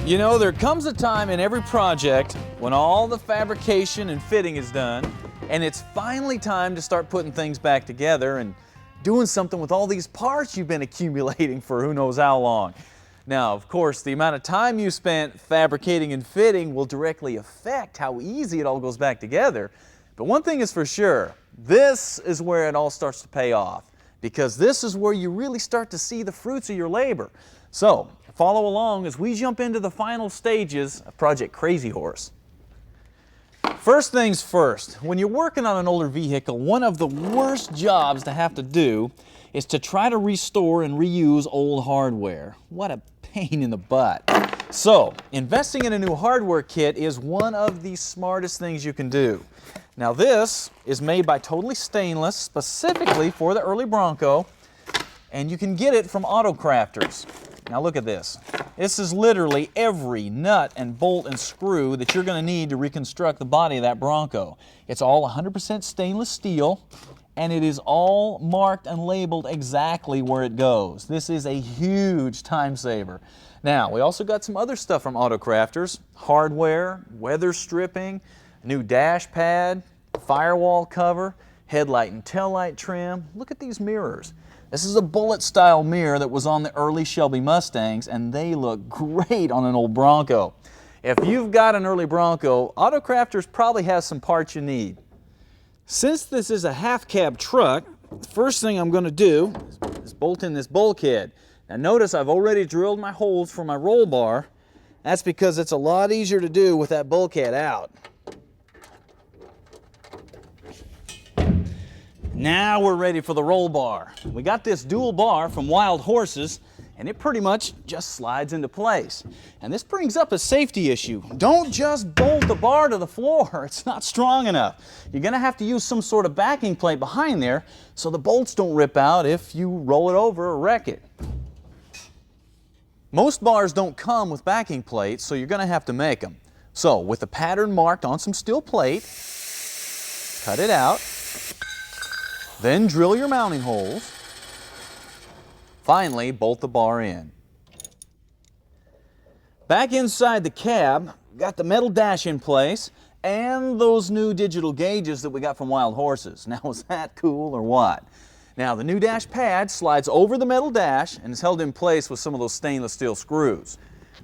You know, there comes a time in every project when all the fabrication and fitting is done, and it's finally time to start putting things back together and doing something with all these parts you've been accumulating for who knows how long. Now, of course, the amount of time you spent fabricating and fitting will directly affect how easy it all goes back together. But one thing is for sure, this is where it all starts to pay off, because this is where you really start to see the fruits of your labor. So, follow along as we jump into the final stages of Project Crazyhorse. First things first, when you're working on an older vehicle, one of the worst jobs to have to do is to try to restore and reuse old hardware. What a pain in the butt. So, investing in a new hardware kit is one of the smartest things you can do. Now this is made by Totally Stainless, specifically for the early Bronco, and you can get it from Auto Crafters. Now look at this. This is literally every nut and bolt and screw that you're going to need to reconstruct the body of that Bronco. It's all 100% stainless steel, and it is all marked and labeled exactly where it goes. This is a huge time saver. Now, we also got some other stuff from Auto Crafters: hardware, weather stripping, new dash pad, firewall cover, headlight and taillight trim. Look at these mirrors. This is a bullet style mirror that was on the early Shelby Mustangs, and they look great on an old Bronco. If you've got an early Bronco, Auto Crafters probably has some parts you need. Since this is a half cab truck, the first thing I'm going to do is bolt in this bulkhead. Now notice I've already drilled my holes for my roll bar. That's because it's a lot easier to do with that bulkhead out. Now we're ready for the roll bar. We got this dual bar from Wild Horses, and it pretty much just slides into place. And this brings up a safety issue. Don't just bolt the bar to the floor. It's not strong enough. You're going to have to use some sort of backing plate behind there so the bolts don't rip out if you roll it over or wreck it. Most bars don't come with backing plates, so you're going to have to make them. So with the pattern marked on some steel plate, cut it out. Then drill your mounting holes. Finally, bolt the bar in. Back inside the cab, got the metal dash in place and those new digital gauges that we got from Wild Horses. Now, is that cool or what? Now, the new dash pad slides over the metal dash and is held in place with some of those stainless steel screws.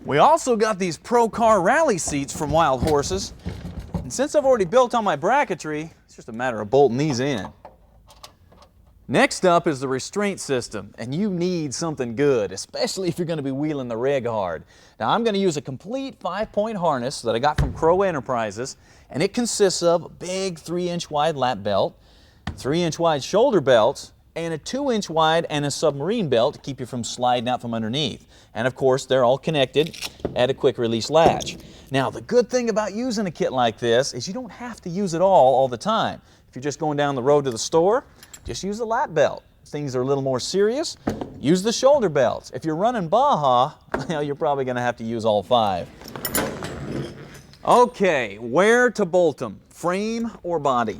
We also got these Pro Car Rally seats from Wild Horses. And since I've already built on my bracketry, it's just a matter of bolting these in. Next up is the restraint system, and you need something good, especially if you're going to be wheeling the rig hard. Now I'm going to use a complete 5-point harness that I got from Crow Enterprises, and it consists of a big 3-inch wide lap belt, 3-inch wide shoulder belts, and a 2-inch wide and a submarine belt to keep you from sliding out from underneath. And of course, they're all connected at a quick release latch. Now the good thing about using a kit like this is you don't have to use it all the time. If you're just going down the road to the store, just use the lap belt. If things are a little more serious, use the shoulder belts. If you're running Baja, well, you're probably going to have to use all 5. Okay, where to bolt them? Frame or body?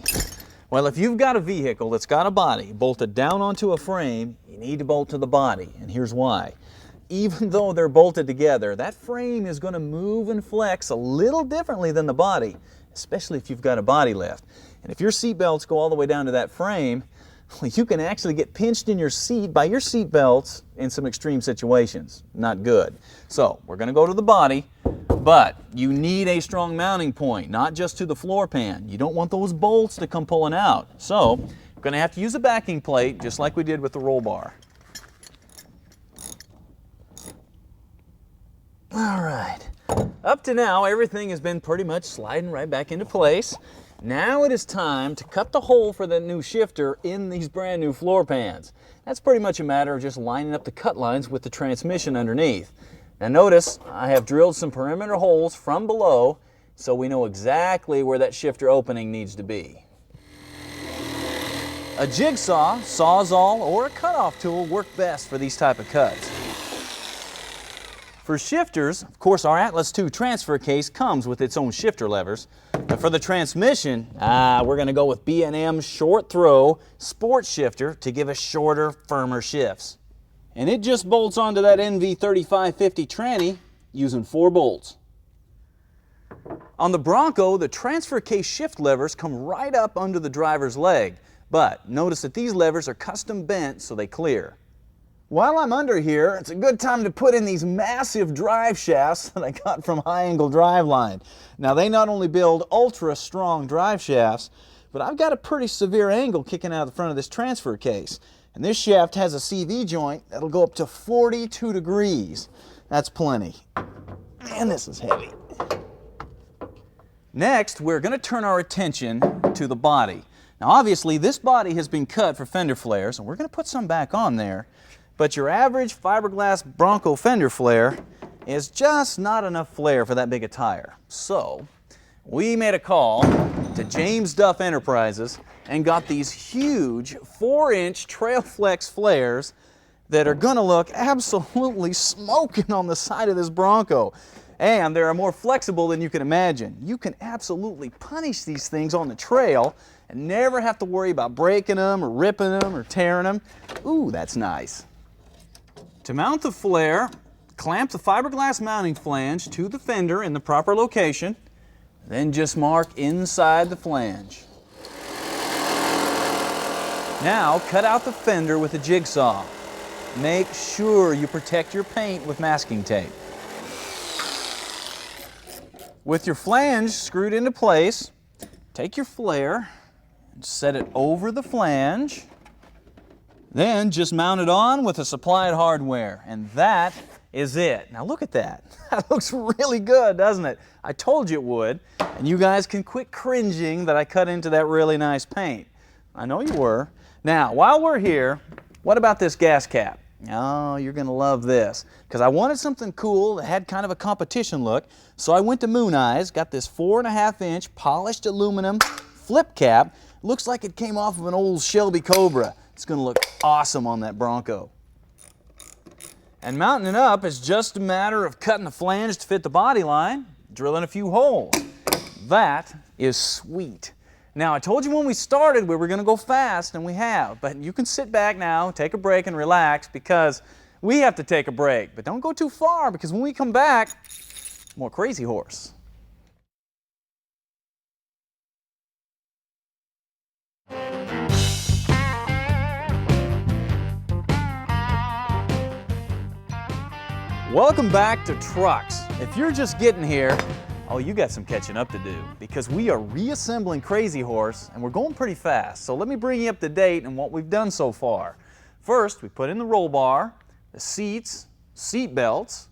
Well, if you've got a vehicle that's got a body bolted down onto a frame, you need to bolt to the body, and here's why. Even though they're bolted together, that frame is going to move and flex a little differently than the body, especially if you've got a body lift. And if your seat belts go all the way down to that frame, well, you can actually get pinched in your seat by your seat belts in some extreme situations. Not good. So we're going to go to the body, but you need a strong mounting point, not just to the floor pan. You don't want those bolts to come pulling out. So we're going to have to use a backing plate just like we did with the roll bar. All right. Up to now, everything has been pretty much sliding right back into place. Now it is time to cut the hole for the new shifter in these brand new floor pans. That's pretty much a matter of just lining up the cut lines with the transmission underneath. Now notice I have drilled some perimeter holes from below so we know exactly where that shifter opening needs to be. A jigsaw, sawzall, or a cutoff tool work best for these type of cuts. For shifters, of course, our Atlas II transfer case comes with its own shifter levers. But for the transmission, we're going to go with B&M's short throw sport shifter to give us shorter, firmer shifts. And it just bolts onto that NV3550 tranny using 4 bolts. On the Bronco, the transfer case shift levers come right up under the driver's leg, but notice that these levers are custom bent so they clear. While I'm under here, it's a good time to put in these massive drive shafts that I got from High Angle Driveline. Now, they not only build ultra strong drive shafts, but I've got a pretty severe angle kicking out the front of this transfer case. And this shaft has a CV joint that'll go up to 42 degrees. That's plenty. Man, this is heavy. Next, we're going to turn our attention to the body. Now, obviously, this body has been cut for fender flares, and we're going to put some back on there. But your average fiberglass Bronco fender flare is just not enough flare for that big a tire. So, we made a call to James Duff Enterprises and got these huge 4-inch Trail Flex flares that are going to look absolutely smoking on the side of this Bronco. And they're more flexible than you can imagine. You can absolutely punish these things on the trail and never have to worry about breaking them or ripping them or tearing them. Ooh, that's nice. To mount the flare, clamp the fiberglass mounting flange to the fender in the proper location, then just mark inside the flange. Now cut out the fender with a jigsaw. Make sure you protect your paint with masking tape. With your flange screwed into place, take your flare and set it over the flange. Then just mount it on with the supplied hardware, and that is it. Now look at that. That looks really good, doesn't it? I told you it would, and you guys can quit cringing that I cut into that really nice paint. I know you were. Now, while we're here, what about this gas cap? Oh, you're going to love this, because I wanted something cool that had kind of a competition look, so I went to Moon Eyes, got this 4.5-inch polished aluminum flip cap. Looks like it came off of an old Shelby Cobra. It's going to look awesome on that Bronco. And mounting it up is just a matter of cutting the flange to fit the body line, drilling a few holes. That is sweet. Now, I told you when we started we were going to go fast, and we have, but you can sit back now, take a break, and relax, because we have to take a break. But don't go too far, because when we come back, more Crazyhorse. Welcome back to Trucks. If you're just getting here, oh, you got some catching up to do, because we are reassembling Crazyhorse and we're going pretty fast. So let me bring you up to date on what we've done so far. First, we put in the roll bar, the seats, seat belts,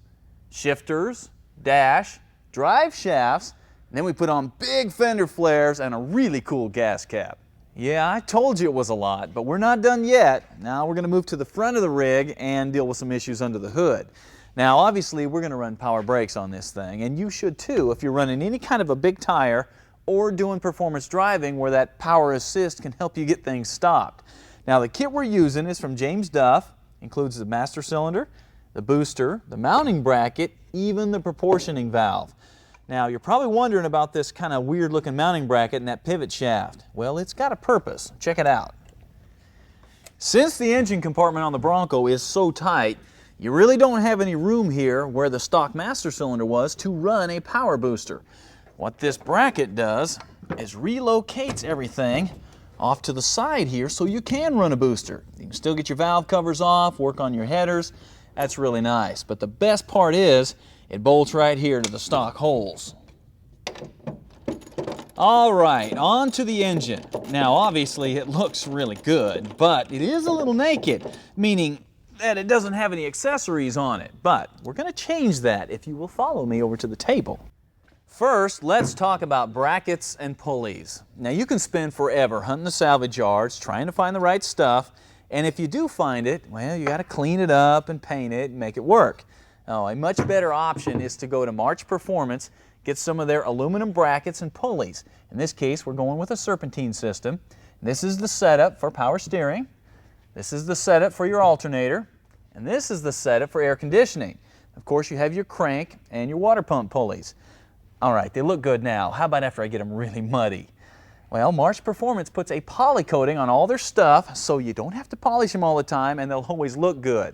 shifters, dash, drive shafts, and then we put on big fender flares and a really cool gas cap. Yeah, I told you it was a lot, but we're not done yet. Now we're going to move to the front of the rig and deal with some issues under the hood. Now, obviously, we're going to run power brakes on this thing, and you should too if you're running any kind of a big tire or doing performance driving where that power assist can help you get things stopped. Now, the kit we're using is from James Duff, includes the master cylinder, the booster, the mounting bracket, even the proportioning valve. Now, you're probably wondering about this kind of weird looking mounting bracket and that pivot shaft. Well, it's got a purpose. Check it out. Since the engine compartment on the Bronco is so tight, you really don't have any room here where the stock master cylinder was to run a power booster. What this bracket does is relocates everything off to the side here so you can run a booster. You can still get your valve covers off, work on your headers. That's really nice. But the best part is it bolts right here to the stock holes. All right, on to the engine. Now, obviously, it looks really good, but it is a little naked, meaning that it doesn't have any accessories on it, but we're going to change that if you will follow me over to the table. First, let's talk about brackets and pulleys. Now, you can spend forever hunting the salvage yards, trying to find the right stuff, and if you do find it, well, you got to clean it up and paint it and make it work. Oh, a much better option is to go to March Performance, get some of their aluminum brackets and pulleys. In this case, we're going with a Serpentine system. This is the setup for power steering. This is the setup for your alternator, and this is the setup for air conditioning. Of course, you have your crank and your water pump pulleys. All right, they look good now. How about after I get them really muddy? Well, March Performance puts a poly coating on all their stuff so you don't have to polish them all the time and they'll always look good.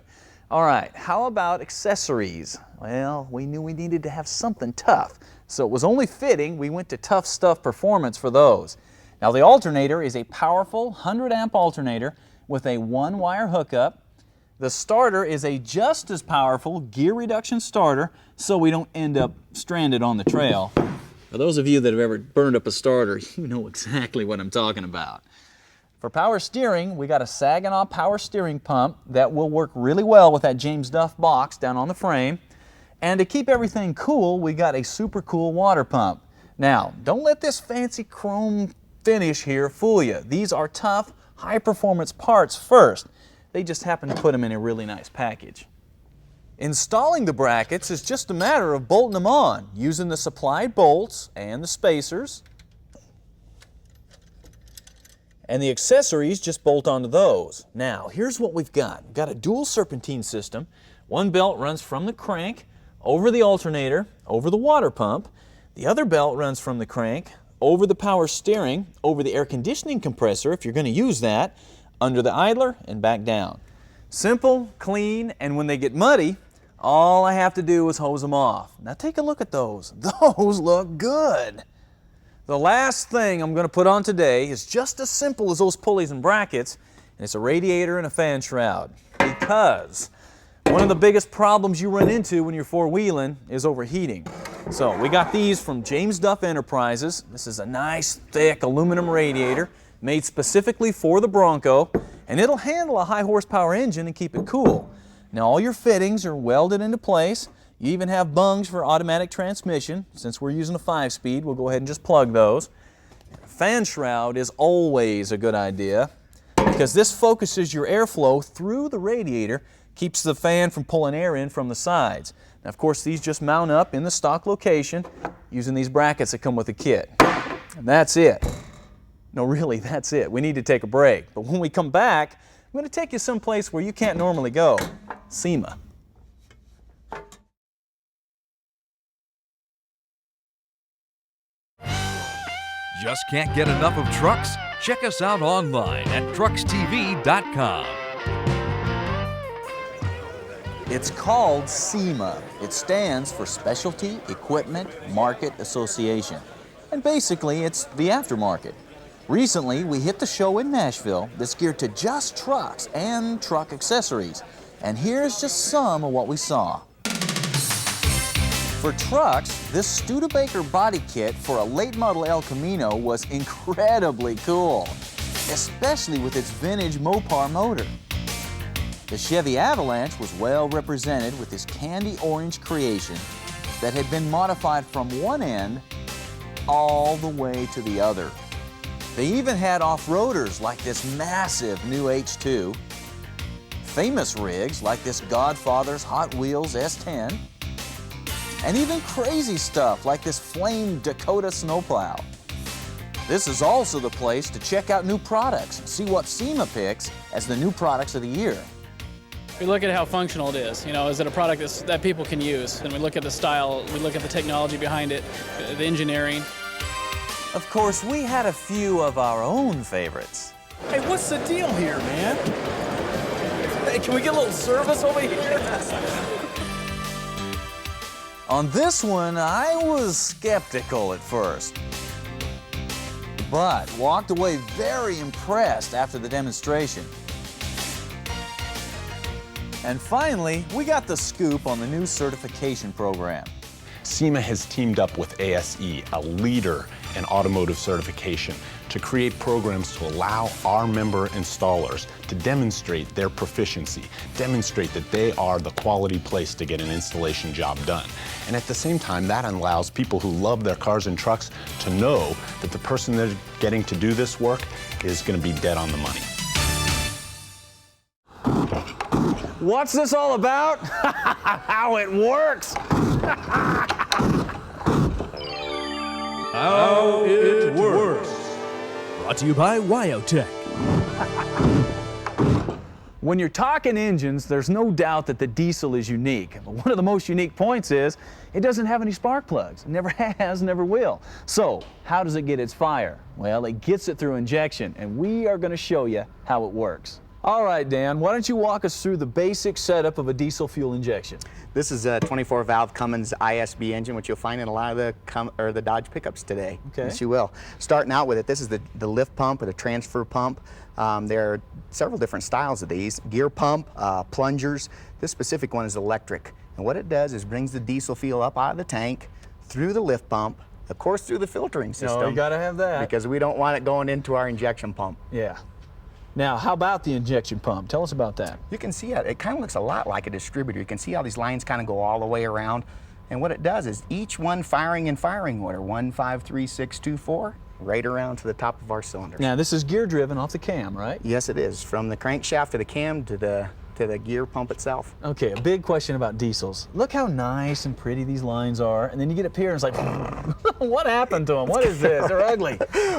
All right, how about accessories? Well, we knew we needed to have something tough, so it was only fitting we went to Tough Stuff Performance for those. Now the alternator is a powerful 100 amp alternator with a 1-wire hookup. The starter is a just as powerful gear reduction starter, so we don't end up stranded on the trail. For those of you that have ever burned up a starter, you know exactly what I'm talking about. For power steering, we got a Saginaw power steering pump that will work really well with that James Duff box down on the frame. And to keep everything cool, we got a super cool water pump. Now, don't let this fancy chrome finish here fool you. These are tough, high-performance parts first. They just happen to put them in a really nice package. Installing the brackets is just a matter of bolting them on, using the supplied bolts and the spacers. And the accessories just bolt onto those. Now, here's what we've got. We've got a dual serpentine system. One belt runs from the crank, over the alternator, over the water pump. The other belt runs from the crank, over the power steering, over the air conditioning compressor, if you're going to use that, under the idler, and back down. Simple, clean, and when they get muddy, all I have to do is hose them off. Now take a look at those. Those look good. The last thing I'm going to put on today is just as simple as those pulleys and brackets, and it's a radiator and a fan shroud. Because one of the biggest problems you run into when you're four-wheeling is overheating. So we got these from James Duff Enterprises. This is a nice, thick aluminum radiator made specifically for the Bronco, and it'll handle a high horsepower engine and keep it cool. Now all your fittings are welded into place. You even have bungs for automatic transmission. Since we're using a 5-speed, we'll go ahead and just plug those. Fan shroud is always a good idea because this focuses your airflow through the radiator, keeps the fan from pulling air in from the sides. Now, of course, these just mount up in the stock location using these brackets that come with the kit. And that's it. No, really, that's it. We need to take a break. But when we come back, I'm going to take you someplace where you can't normally go. Sema. Just can't get enough of trucks? Check us out online at truckstv.com. It's called SEMA. It stands for Specialty Equipment Market Association. And basically, it's the aftermarket. Recently, we hit the show in Nashville that's geared to just trucks and truck accessories. And here's just some of what we saw. For trucks, this Studebaker body kit for a late model El Camino was incredibly cool, especially with its vintage Mopar motor. The Chevy Avalanche was well represented with this candy orange creation that had been modified from one end all the way to the other. They even had off-roaders like this massive new H2, famous rigs like this Godfather's Hot Wheels S10, and even crazy stuff like this flame Dakota snowplow. This is also the place to check out new products and see what SEMA picks as the new products of the year. We look at how functional it is. You know, is it a product that people can use? And we look at the style, we look at the technology behind it, the engineering. Of course, we had a few of our own favorites. Hey, what's the deal here, man? Hey, can we get a little service over here? On this one, I was skeptical at first, but walked away very impressed after the demonstration. And finally, we got the scoop on the new certification program. SEMA has teamed up with ASE, a leader in automotive certification, to create programs to allow our member installers to demonstrate their proficiency, demonstrate that they are the quality place to get an installation job done. And at the same time, that allows people who love their cars and trucks to know that the person they're getting to do this work is going to be dead on the money. What's this all about? How it works! How it works. Brought to you by Wyotech. When you're talking engines, there's no doubt that the diesel is unique. But one of the most unique points is it doesn't have any spark plugs. It never has, never will. So how does it get its fire? Well, it gets it through injection, and we are going to show you how it works. All right, Dan, why don't you walk us through the basic setup of a diesel fuel injection? This is a 24-valve Cummins ISB engine, which you'll find in a lot of the Dodge pickups today. Okay. Yes, you will. Starting out with it, this is the lift pump or the transfer pump. There are several different styles of these. Gear pump, plungers. This specific one is electric. And what it does is brings the diesel fuel up out of the tank, through the lift pump, of course through the filtering system. No, you gotta have that. Because we don't want it going into our injection pump. Yeah. Now, how about the injection pump? Tell us about that. You can see it kind of looks a lot like a distributor. You can see how these lines kind of go all the way around. And what it does is each one firing in firing order, 1, 5, 3, 6, 2, 4, right around to the top of our cylinders. Now, this is gear driven off the cam, right? Yes, it is. From the crankshaft to the cam to the gear pump itself. Okay, a big question about diesels. Look how nice and pretty these lines are, and then you get up here and it's like, what happened to them? What is this? They're ugly.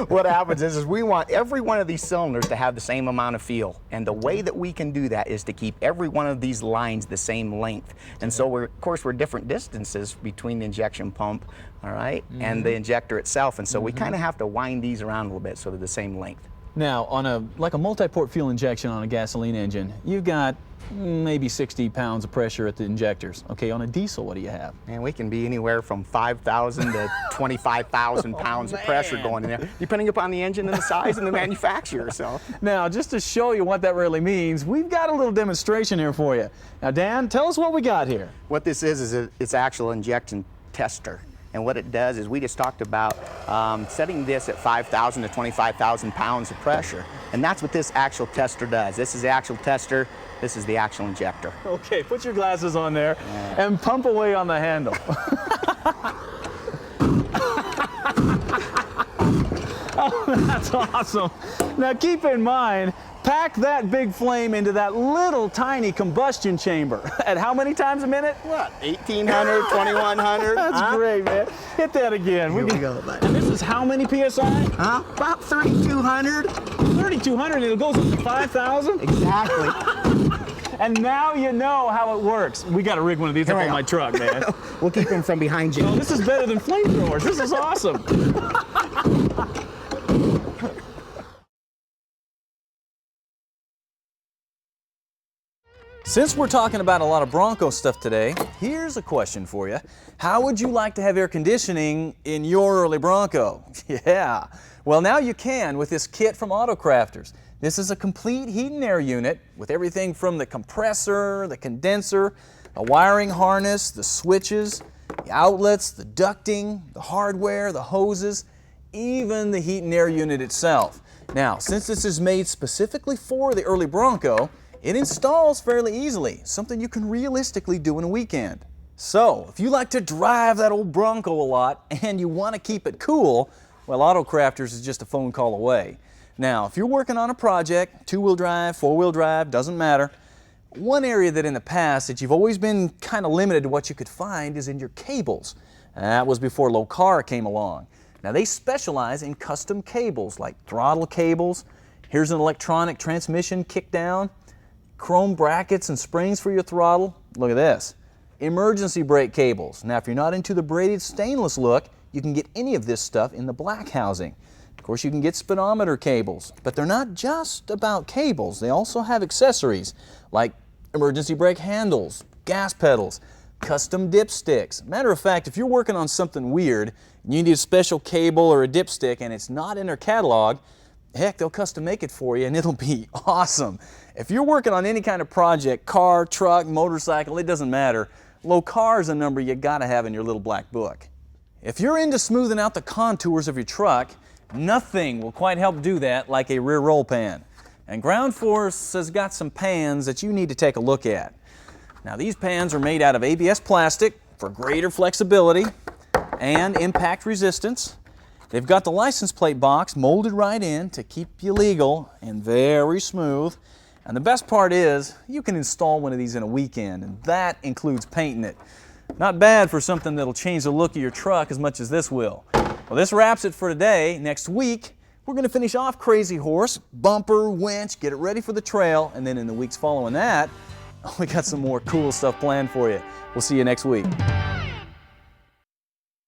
What happens is we want every one of these cylinders to have the same amount of fuel, and the way that we can do that is to keep every one of these lines the same length. And so of course we're different distances between the injection pump, all right, and the injector itself, and so we kind of have to wind these around a little bit so they're the same length. Now, on a multi-port fuel injection on a gasoline engine, you've got maybe 60 pounds of pressure at the injectors. Okay, on a diesel, what do you have? And we can be anywhere from 5,000 to 25,000 pounds of pressure going in there, depending upon the engine and the size and the manufacturer. So Now, just to show you what that really means, we've got a little demonstration here for you. Now, Dan, tell us what we got here. what this is it's actual injection tester. And what it does is we just talked about setting this at 5,000 to 25,000 pounds of pressure. And that's what this actual tester does. This is the actual tester. This is the actual injector. Okay, put your glasses on there and pump away on the handle. Oh, that's awesome. Now keep in mind, pack that big flame into that little tiny combustion chamber. At how many times a minute? What, 1,800, 2,100? That's great, man. Hit that again. Here we go, bud. And this is how many PSI? About 3,200. 3,200 and it goes up to 5,000? Exactly. And now you know how it works. We got to rig one of these up we on go. my truck, man. We'll keep them from behind you. Oh, this is better than flamethrowers. This is awesome. Since we're talking about a lot of Bronco stuff today, here's a question for you. How would you like to have air conditioning in your early Bronco? Yeah. Well, now you can with this kit from Auto Crafters. This is a complete heat and air unit with everything from the compressor, the condenser, a wiring harness, the switches, the outlets, the ducting, the hardware, the hoses, even the heat and air unit itself. Now, since this is made specifically for the early Bronco, it installs fairly easily, something you can realistically do in a weekend. So, if you like to drive that old Bronco a lot and you want to keep it cool, well, Auto Crafters is just a phone call away. Now, if you're working on a project, two-wheel drive, four-wheel drive, doesn't matter, one area that in the past that you've always been kind of limited to what you could find is in your cables. That was before Locar came along. Now, they specialize in custom cables like throttle cables. Here's an electronic transmission kickdown, chrome brackets and springs for your throttle. Look at this. Emergency brake cables. Now, if you're not into the braided stainless look, you can get any of this stuff in the black housing. Of course, you can get speedometer cables, but they're not just about cables. They also have accessories like emergency brake handles, gas pedals, custom dipsticks. Matter of fact, if you're working on something weird, and you need a special cable or a dipstick and it's not in their catalog, heck, they'll custom make it for you and it'll be awesome. If you're working on any kind of project, car, truck, motorcycle, it doesn't matter, Locar is a number you gotta have in your little black book. If you're into smoothing out the contours of your truck, nothing will quite help do that like a rear roll pan. And Ground Force has got some pans that you need to take a look at. Now, these pans are made out of ABS plastic for greater flexibility and impact resistance. They've got the license plate box molded right in to keep you legal and very smooth. And the best part is you can install one of these in a weekend, and that includes painting it. Not bad for something that'll change the look of your truck as much as this will. Well, this wraps it for today. Next week, we're going to finish off Crazyhorse, bumper, winch, get it ready for the trail, and then in the weeks following that, we got some more cool stuff planned for you. We'll see you next week.